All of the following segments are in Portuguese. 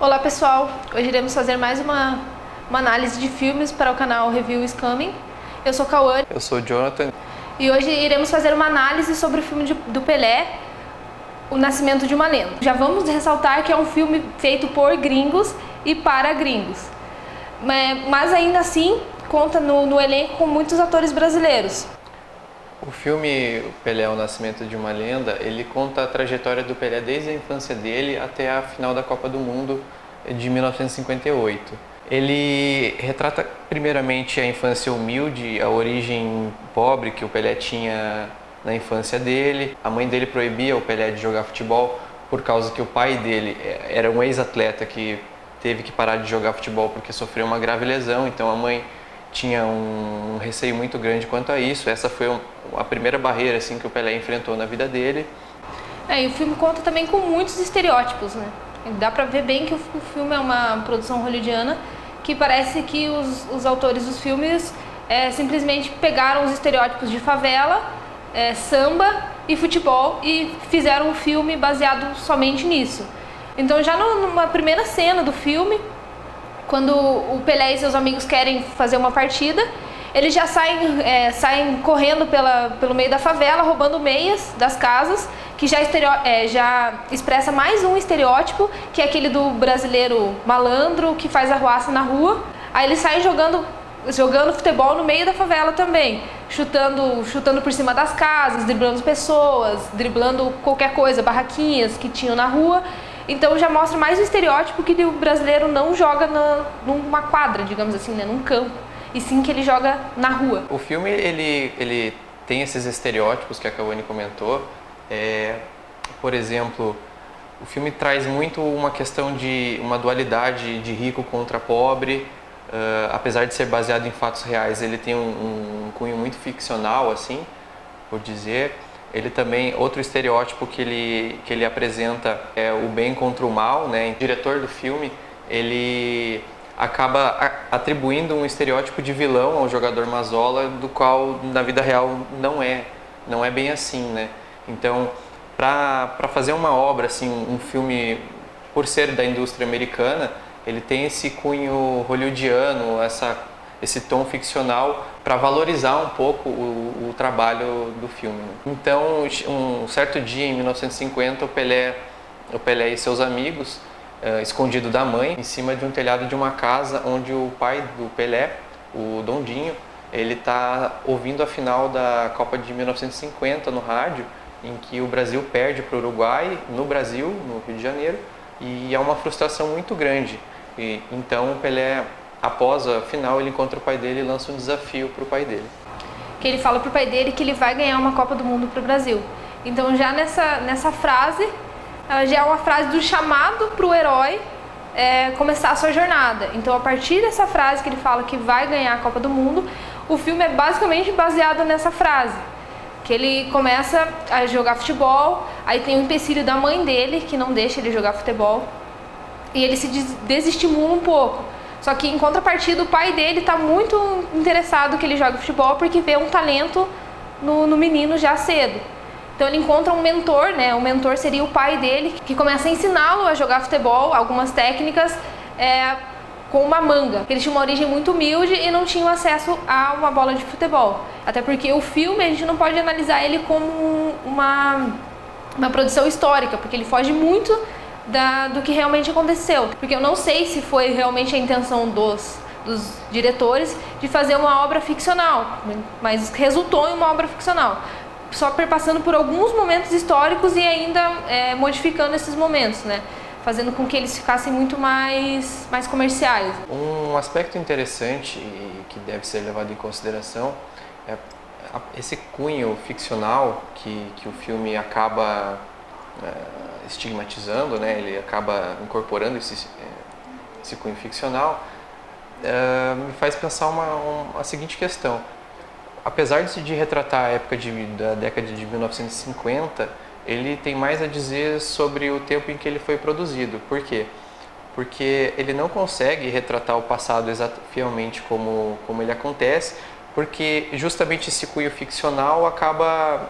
Olá pessoal, hoje iremos fazer mais uma análise de filmes para o canal Review is Coming. Eu sou Cauã. Eu sou o Jonathan. E hoje iremos fazer uma análise sobre o filme do Pelé, O Nascimento de uma Lenda. Já vamos ressaltar que é um filme feito por gringos e para gringos. Mas ainda assim, conta no elenco com muitos atores brasileiros. O filme Pelé, O Nascimento de uma Lenda, ele conta a trajetória do Pelé desde a infância dele até a final da Copa do Mundo de 1958. Ele retrata primeiramente a infância humilde, a origem pobre que o Pelé tinha na infância dele. A mãe dele proibia o Pelé de jogar futebol por causa que o pai dele era um ex-atleta que teve que parar de jogar futebol porque sofreu uma grave lesão, então a mãe tinha um receio muito grande quanto a isso. Essa foi a primeira barreira assim, que o Pelé enfrentou na vida dele. E o filme conta também com muitos estereótipos, né? Dá pra ver bem que o filme é uma produção hollywoodiana, que parece que os autores dos filmes simplesmente pegaram os estereótipos de favela, samba e futebol e fizeram um filme baseado somente nisso. Então já numa primeira cena do filme, quando o Pelé e seus amigos querem fazer uma partida, eles já saem correndo pelo meio da favela, roubando meias das casas, que já expressa mais um estereótipo, que é aquele do brasileiro malandro que faz arruaça na rua. Aí eles saem jogando futebol no meio da favela também, chutando por cima das casas, driblando pessoas, driblando qualquer coisa, barraquinhas que tinham na rua. Então já mostra mais um estereótipo que o brasileiro não joga numa quadra, digamos assim, né, num campo, e sim que ele joga na rua. O filme ele tem esses estereótipos que a Cauane comentou. Por exemplo, o filme traz muito uma questão de uma dualidade de rico contra pobre. Apesar de ser baseado em fatos reais, ele tem um cunho muito ficcional, assim, por dizer. Ele também, outro estereótipo que ele apresenta é o bem contra o mal, né? O diretor do filme, ele acaba atribuindo um estereótipo de vilão ao jogador Mazola, do qual na vida real não é bem assim, né? Então, para fazer uma obra, assim, um filme, por ser da indústria americana, ele tem esse cunho hollywoodiano, esse tom ficcional, para valorizar um pouco o trabalho do filme. Então, um certo dia, em 1950, o Pelé e seus amigos, escondido da mãe, em cima de um telhado de uma casa onde o pai do Pelé, o Dondinho, ele está ouvindo a final da Copa de 1950 no rádio, em que o Brasil perde para o Uruguai, no Brasil, no Rio de Janeiro, e é uma frustração muito grande. Então, o Pelé, após a final, ele encontra o pai dele e lança um desafio para o pai dele. Que ele fala para o pai dele que ele vai ganhar uma Copa do Mundo para o Brasil. Então já nessa frase, já é uma frase do chamado para o herói começar a sua jornada. Então a partir dessa frase que ele fala que vai ganhar a Copa do Mundo, o filme é basicamente baseado nessa frase. Que ele começa a jogar futebol, aí tem o empecilho da mãe dele, que não deixa ele jogar futebol, e ele se desestimula um pouco. Só que em contrapartida, o pai dele está muito interessado que ele jogue futebol porque vê um talento no menino já cedo. Então ele encontra um mentor, né? O mentor seria o pai dele, que começa a ensiná-lo a jogar futebol, algumas técnicas com uma manga. Ele tinha uma origem muito humilde e não tinha acesso a uma bola de futebol. Até porque o filme, a gente não pode analisar ele como uma produção histórica, porque ele foge muito do que realmente aconteceu. Porque eu não sei se foi realmente a intenção dos diretores de fazer uma obra ficcional, mas resultou em uma obra ficcional, só perpassando por alguns momentos históricos e ainda modificando esses momentos, né? Fazendo com que eles ficassem muito mais comerciais. Um aspecto interessante e que deve ser levado em consideração é esse cunho ficcional que o filme acaba estigmatizando, né? Ele acaba incorporando esse cunho ficcional, me faz pensar a seguinte questão. Apesar de retratar a época da década de 1950, ele tem mais a dizer sobre o tempo em que ele foi produzido. Por quê? Porque ele não consegue retratar o passado fielmente como ele acontece, porque justamente esse cunho ficcional acaba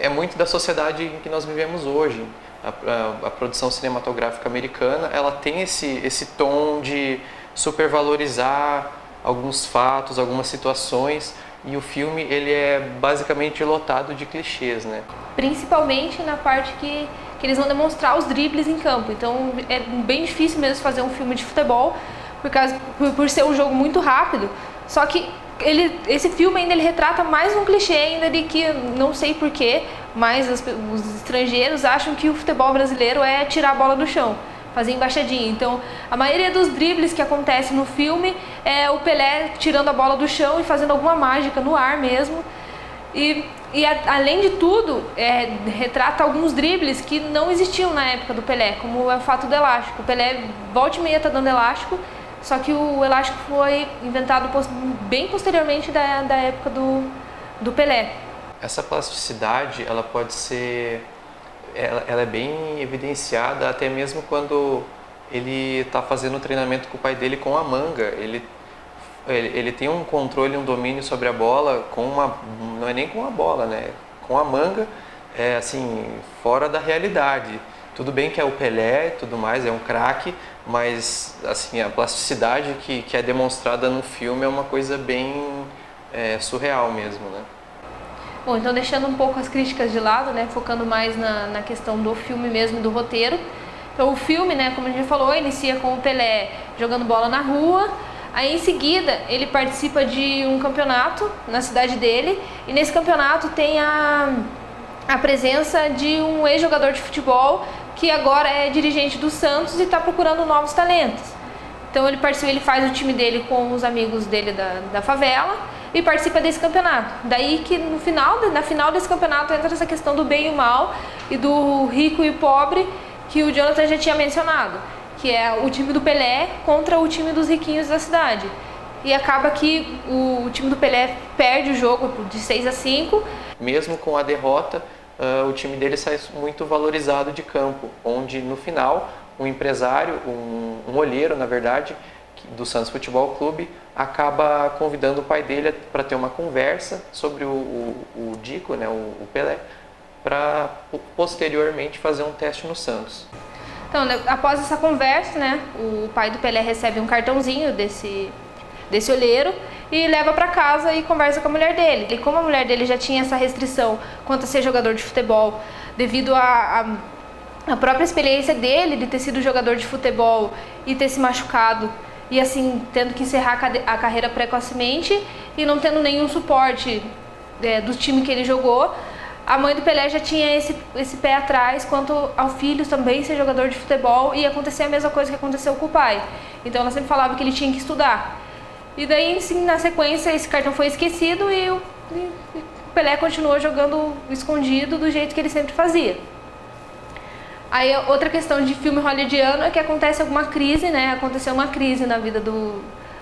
é muito da sociedade em que nós vivemos hoje. a produção cinematográfica americana, ela tem esse tom de supervalorizar alguns fatos, algumas situações, e o filme ele é basicamente lotado de clichês, né? Principalmente na parte que eles vão demonstrar os dribles em campo. Então é bem difícil mesmo fazer um filme de futebol por ser um jogo muito rápido. Só que esse filme ainda ele retrata mais um clichê ainda de que, não sei porquê, mas os estrangeiros acham que o futebol brasileiro é tirar a bola do chão, fazer embaixadinha. Então a maioria dos dribles que acontece no filme é o Pelé tirando a bola do chão e fazendo alguma mágica no ar mesmo. E além de tudo, retrata alguns dribles que não existiam na época do Pelé, como é o fato do elástico. O Pelé volta e meia tá dando elástico, só que o elástico foi inventado bem posteriormente da época do Pelé. Essa plasticidade, ela pode ser, ela é bem evidenciada até mesmo quando ele está fazendo o treinamento com o pai dele com a manga. Ele tem um controle, um domínio sobre a bola não é nem com a bola, né? Com a manga, assim, fora da realidade. Tudo bem que é o Pelé e tudo mais, é um craque, mas assim, a plasticidade que é demonstrada no filme é uma coisa bem surreal mesmo, né? Bom, então deixando um pouco as críticas de lado, né, focando mais na questão do filme mesmo, do roteiro. Então o filme, né, como a gente já falou, inicia com o Pelé jogando bola na rua. Aí em seguida ele participa de um campeonato na cidade dele, e nesse campeonato tem a presença de um ex-jogador de futebol que agora é dirigente do Santos e está procurando novos talentos. Então ele faz o time dele com os amigos dele da favela e participa desse campeonato. Daí que na final desse campeonato entra essa questão do bem e o mal e do rico e o pobre, que o Jonathan já tinha mencionado, que é o time do Pelé contra o time dos riquinhos da cidade. E acaba que o time do Pelé perde o jogo de 6-5. Mesmo com a derrota, o time dele sai muito valorizado de campo, onde no final um empresário, um olheiro na verdade, do Santos Futebol Clube, acaba convidando o pai dele para ter uma conversa sobre o Dico, né, o Pelé, para posteriormente fazer um teste no Santos. Então, após essa conversa, né, o pai do Pelé recebe um cartãozinho desse olheiro e leva para casa e conversa com a mulher dele. E como a mulher dele já tinha essa restrição quanto a ser jogador de futebol, devido à própria experiência dele de ter sido jogador de futebol e ter se machucado e assim tendo que encerrar a carreira precocemente e não tendo nenhum suporte do time que ele jogou, a mãe do Pelé já tinha esse pé atrás quanto ao filho também ser jogador de futebol e acontecer a mesma coisa que aconteceu com o pai. Então ela sempre falava que ele tinha que estudar. E daí, sim, na sequência, esse cartão foi esquecido e o Pelé continuou jogando escondido do jeito que ele sempre fazia. Aí outra questão de filme hollywoodiano é que acontece alguma crise, né? Aconteceu uma crise na vida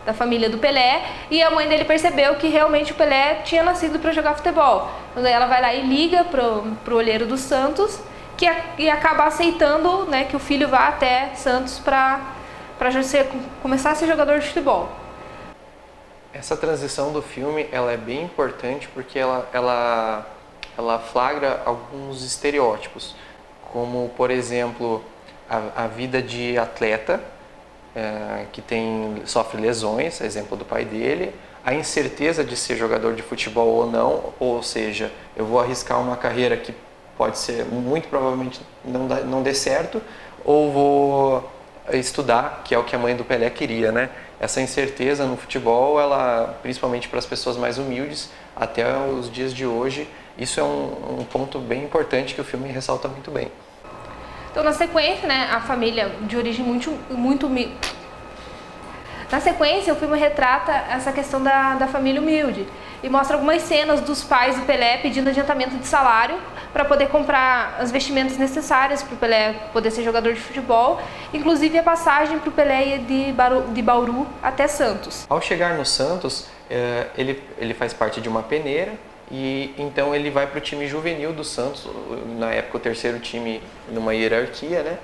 da família do Pelé e a mãe dele percebeu que realmente o Pelé tinha nascido para jogar futebol. Então daí ela vai lá e liga pro olheiro do Santos e acaba aceitando, né, que o filho vá até Santos para começar a ser jogador de futebol. Essa transição do filme ela é bem importante porque ela flagra alguns estereótipos, como, por exemplo, a vida de atleta, que sofre lesões, exemplo do pai dele, a incerteza de ser jogador de futebol ou não, ou seja, eu vou arriscar uma carreira que pode ser, muito provavelmente não dê certo, ou vou estudar, que é o que a mãe do Pelé queria, né? Essa incerteza no futebol, ela, principalmente para as pessoas mais humildes, até os dias de hoje, isso é um ponto bem importante que o filme ressalta muito bem. Então, na sequência, né, a família de origem muito humilde. Na sequência, o filme retrata essa questão da família humilde e mostra algumas cenas dos pais do Pelé pedindo adiantamento de salário para poder comprar as vestimentas necessárias para o Pelé poder ser jogador de futebol, inclusive a passagem para o Pelé de Bauru até Santos. Ao chegar no Santos, ele faz parte de uma peneira e então ele vai para o time juvenil do Santos, na época o terceiro time numa hierarquia, né?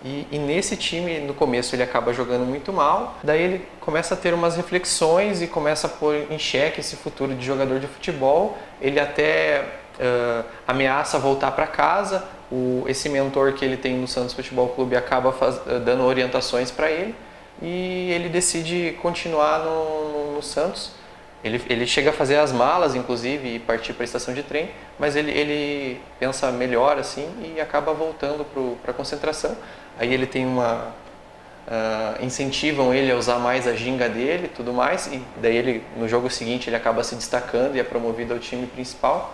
E nesse time, no começo, ele acaba jogando muito mal. Daí ele começa a ter umas reflexões e começa a pôr em xeque esse futuro de jogador de futebol. Ele até ameaça voltar para casa esse mentor que ele tem no Santos Futebol Clube acaba dando orientações para ele e ele decide continuar no Santos. Ele chega a fazer as malas, inclusive, e partir para a estação de trem, mas ele pensa melhor assim e acaba voltando para a concentração. Aí ele tem incentivam ele a usar mais a ginga dele e tudo mais, e daí ele, no jogo seguinte ele acaba se destacando e é promovido ao time principal.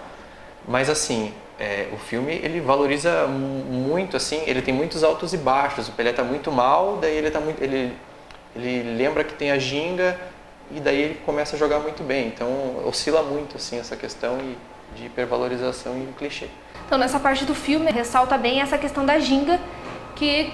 Mas assim, o filme ele valoriza muito, assim, ele tem muitos altos e baixos. O Pelé está muito mal, daí ele lembra que tem a ginga e daí ele começa a jogar muito bem. Então oscila muito assim essa questão de hipervalorização e clichê. Então nessa parte do filme ressalta bem essa questão da ginga, que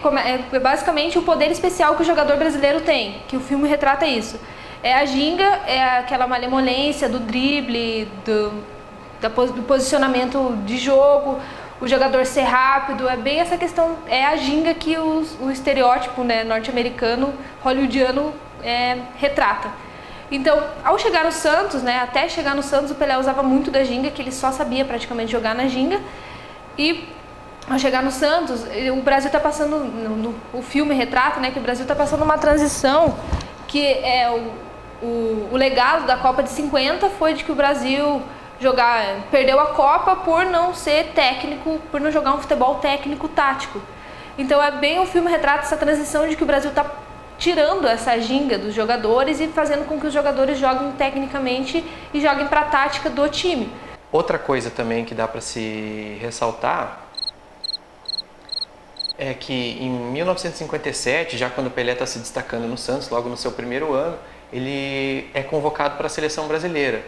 é basicamente o poder especial que o jogador brasileiro tem, que o filme retrata isso. A ginga é aquela malemolência do drible, do posicionamento de jogo, o jogador ser rápido, é bem essa questão, é a ginga que o estereótipo, né, norte-americano, hollywoodiano retrata. Então, ao chegar no Santos, né, até chegar no Santos, o Pelé usava muito da ginga, que ele só sabia praticamente jogar na ginga, e ao chegar no Santos, o Brasil está passando, o filme retrata, né, que o Brasil está passando uma transição, que é o legado da Copa de 50 foi de que o Brasil perdeu a Copa por não ser técnico, por não jogar um futebol técnico tático. Então o filme retrata essa transição de que o Brasil está tirando essa ginga dos jogadores e fazendo com que os jogadores joguem tecnicamente e joguem para a tática do time. Outra coisa também que dá para se ressaltar é que em 1957, já quando o Pelé está se destacando no Santos, logo no seu primeiro ano, ele é convocado para a seleção brasileira.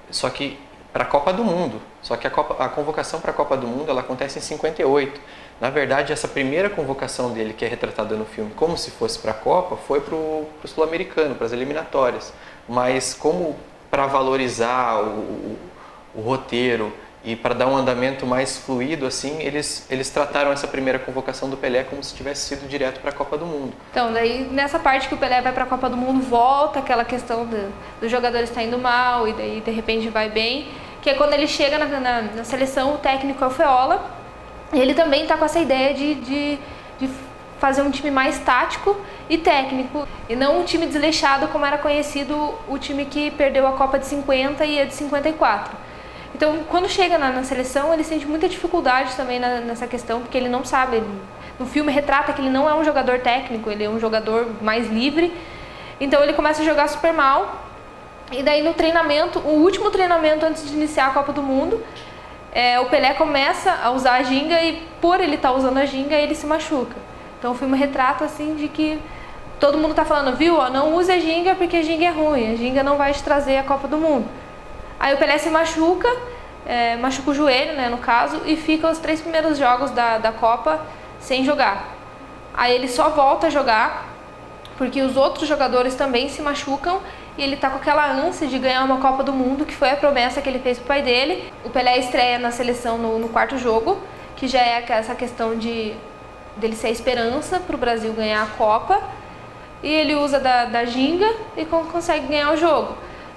Só que para a Copa do Mundo. Só que a convocação para a Copa do Mundo ela acontece em 58. Na verdade, essa primeira convocação dele, que é retratada no filme como se fosse para a Copa, foi para o Sul-Americano, para as eliminatórias. Mas como para valorizar o roteiro e para dar um andamento mais fluido, assim, eles trataram essa primeira convocação do Pelé como se tivesse sido direto para a Copa do Mundo. Então, daí nessa parte que o Pelé vai para a Copa do Mundo, volta aquela questão dos jogadores estar indo mal e daí de repente vai bem, que é quando ele chega na seleção, o técnico é o Feola, e ele também está com essa ideia de fazer um time mais tático e técnico, e não um time desleixado como era conhecido o time que perdeu a Copa de 50 e a de 54. Então, quando chega na seleção, ele sente muita dificuldade também nessa questão, porque ele não sabe. No filme retrata que ele não é um jogador técnico, ele é um jogador mais livre. Então, ele começa a jogar super mal. E daí, no treinamento, o último treinamento antes de iniciar a Copa do Mundo, o Pelé começa a usar a ginga e, por ele estar usando a ginga, ele se machuca. Então, o filme retrata, assim, de que todo mundo está falando, viu, não use a ginga porque a ginga é ruim, a ginga não vai te trazer a Copa do Mundo. Aí o Pelé se machuca o joelho, né, no caso, e fica os 3 primeiros jogos da Copa sem jogar. Aí ele só volta a jogar porque os outros jogadores também se machucam e ele tá com aquela ânsia de ganhar uma Copa do Mundo, que foi a promessa que ele fez pro pai dele. O Pelé estreia na seleção no quarto jogo, que já é essa questão dele ser a esperança pro Brasil ganhar a Copa, e ele usa da ginga e consegue ganhar o jogo.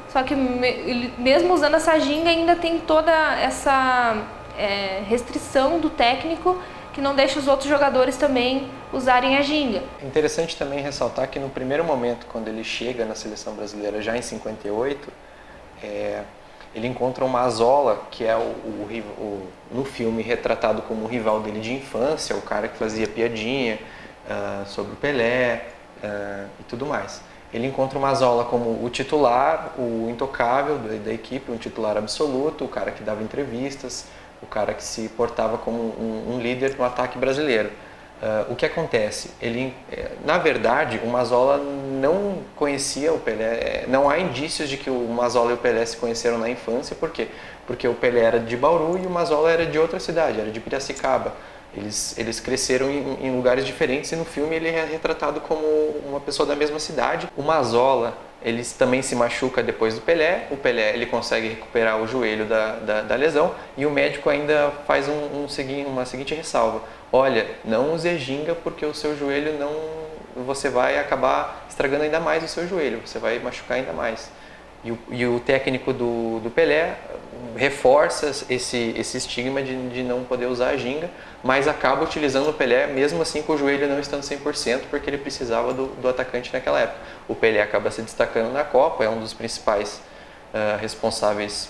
Só que mesmo usando essa ginga ainda tem toda essa restrição do técnico que não deixa os outros jogadores também usarem a ginga. É interessante também ressaltar que no primeiro momento, quando ele chega na seleção brasileira, já em 58, ele encontra o Mazzola, que é no filme retratado como o rival dele de infância, o cara que fazia piadinha sobre o Pelé e tudo mais. Ele encontra o Mazzola como o titular, o intocável da equipe, um titular absoluto, o cara que dava entrevistas, o cara que se portava como um líder no ataque brasileiro. O que acontece? Na verdade, o Mazzola não conhecia o Pelé, não há indícios de que o Mazzola e o Pelé se conheceram na infância, por quê? Porque o Pelé era de Bauru e o Mazzola era de outra cidade, era de Piracicaba. Eles cresceram em lugares diferentes e no filme ele é retratado como uma pessoa da mesma cidade. O Mazzola, ele também se machuca depois do Pelé. O Pelé ele consegue recuperar o joelho da lesão e o médico ainda faz uma seguinte ressalva. Olha, não use a ginga porque o seu joelho você vai acabar estragando ainda mais o seu joelho, você vai machucar ainda mais. E o técnico do Pelé reforça esse estigma de não poder usar a ginga, mas acaba utilizando o Pelé mesmo assim com o joelho não estando 100%, porque ele precisava do atacante naquela época. O Pelé acaba se destacando na Copa, é um dos principais responsáveis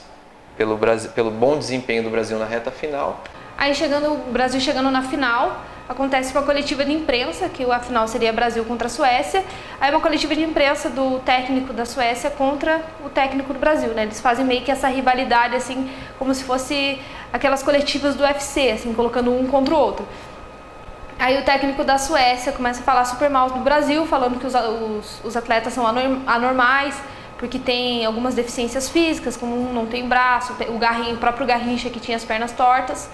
pelo bom desempenho do Brasil na reta final. Aí o Brasil chegando na final, acontece uma coletiva de imprensa, que a final seria Brasil contra a Suécia. Aí uma coletiva de imprensa do técnico da Suécia contra o técnico do Brasil, né? Eles fazem meio que essa rivalidade, assim, como se fosse aquelas coletivas do UFC, assim, colocando um contra o outro. Aí o técnico da Suécia começa a falar super mal do Brasil, falando que os atletas são anormais, porque tem algumas deficiências físicas, como um não tem braço, o próprio Garrincha que tinha as pernas tortas.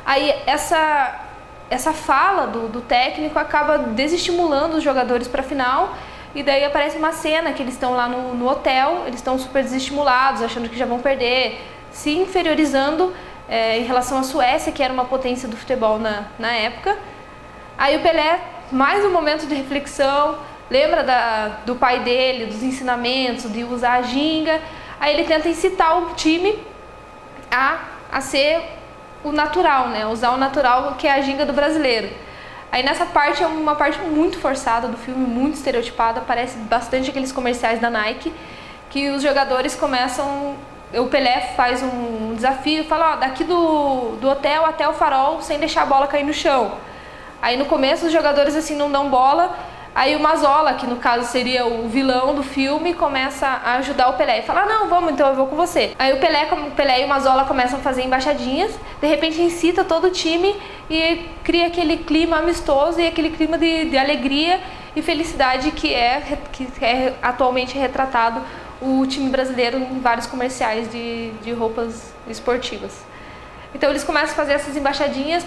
Aí essa fala do técnico acaba desestimulando os jogadores para a final, e daí aparece uma cena que eles estão lá no hotel, eles estão super desestimulados, achando que já vão perder, se inferiorizando em relação à Suécia, que era uma potência do futebol na época. Aí o Pelé, mais um momento de reflexão, lembra do pai dele, dos ensinamentos, de usar a ginga. Aí ele tenta incitar o time a ser o natural, né? Usar o natural, que é a ginga do brasileiro. Aí nessa parte é uma parte muito forçada do filme, muito estereotipada, parece bastante aqueles comerciais da Nike, que os jogadores começam... O Pelé faz um desafio, fala, daqui do hotel até o farol, sem deixar a bola cair no chão. Aí no começo os jogadores assim não dão bola, aí o Mazzola, que no caso seria o vilão do filme, começa a ajudar o Pelé e fala, não, vamos, então eu vou com você. Aí o Pelé e o Mazzola começam a fazer embaixadinhas, de repente incita todo o time e cria aquele clima amistoso e aquele clima de alegria e felicidade que é atualmente retratado o time brasileiro em vários comerciais de roupas esportivas. Então eles começam a fazer essas embaixadinhas,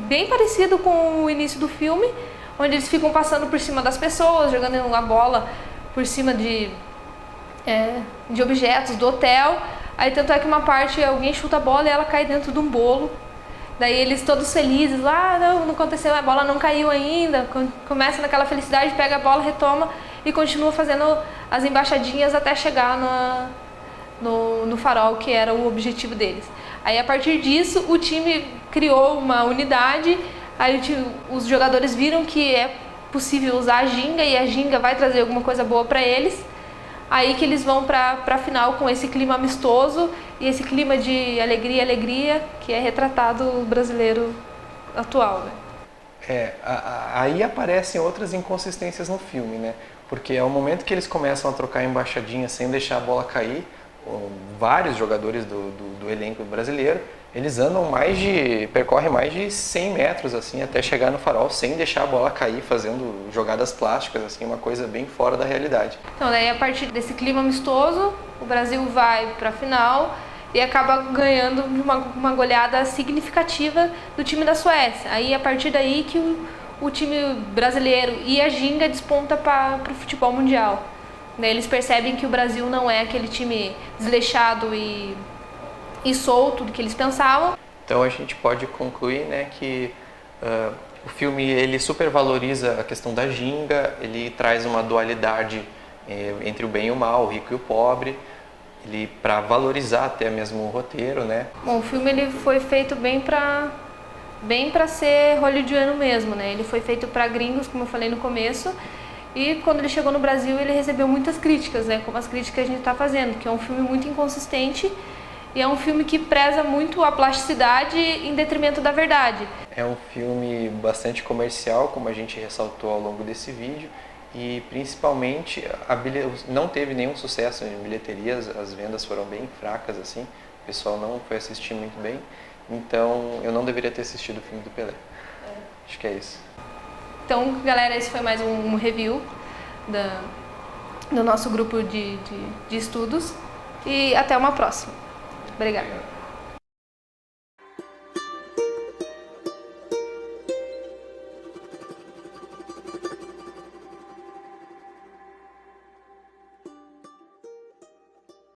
bem parecido com o início do filme, onde eles ficam passando por cima das pessoas, jogando a bola por cima de objetos do hotel. Aí tanto é que uma parte alguém chuta a bola e ela cai dentro de um bolo. Daí eles todos felizes, não aconteceu, a bola não caiu ainda. Começa naquela felicidade, pega a bola, retoma e continua fazendo as embaixadinhas até chegar no farol, que era o objetivo deles. Aí a partir disso o time criou uma unidade, aí os jogadores viram que é possível usar a ginga e a ginga vai trazer alguma coisa boa para eles. Aí que eles vão para a final com esse clima amistoso e esse clima de alegria, que é retratado o brasileiro atual, né? Aí aparecem outras inconsistências no filme, né? Porque ao momento que eles começam a trocar embaixadinha sem deixar a bola cair, vários jogadores do elenco brasileiro, eles percorrem mais de 100 metros assim, até chegar no farol sem deixar a bola cair, fazendo jogadas plásticas, assim, uma coisa bem fora da realidade. Então daí a partir desse clima amistoso, o Brasil vai para a final e acaba ganhando uma goleada significativa do time da Suécia. Aí a partir daí que o time brasileiro e a ginga desponta para o futebol mundial. Eles percebem que o Brasil não é aquele time desleixado e solto do que eles pensavam. Então a gente pode concluir, né, que o filme ele supervaloriza a questão da ginga, ele traz uma dualidade entre o bem e o mal, o rico e o pobre, para valorizar até mesmo o roteiro, né? Bom, o filme ele foi feito bem para ser hollywoodiano mesmo, né? Ele foi feito para gringos, como eu falei no começo. E quando ele chegou no Brasil, ele recebeu muitas críticas, né? Como as críticas que a gente está fazendo, que é um filme muito inconsistente e é um filme que preza muito a plasticidade em detrimento da verdade. É um filme bastante comercial, como a gente ressaltou ao longo desse vídeo, e principalmente não teve nenhum sucesso em bilheterias, as vendas foram bem fracas, assim, o pessoal não foi assistir muito bem, então eu não deveria ter assistido o filme do Pelé. Acho que é isso. Então, galera, esse foi mais um review do nosso grupo de estudos e até uma próxima. Obrigada.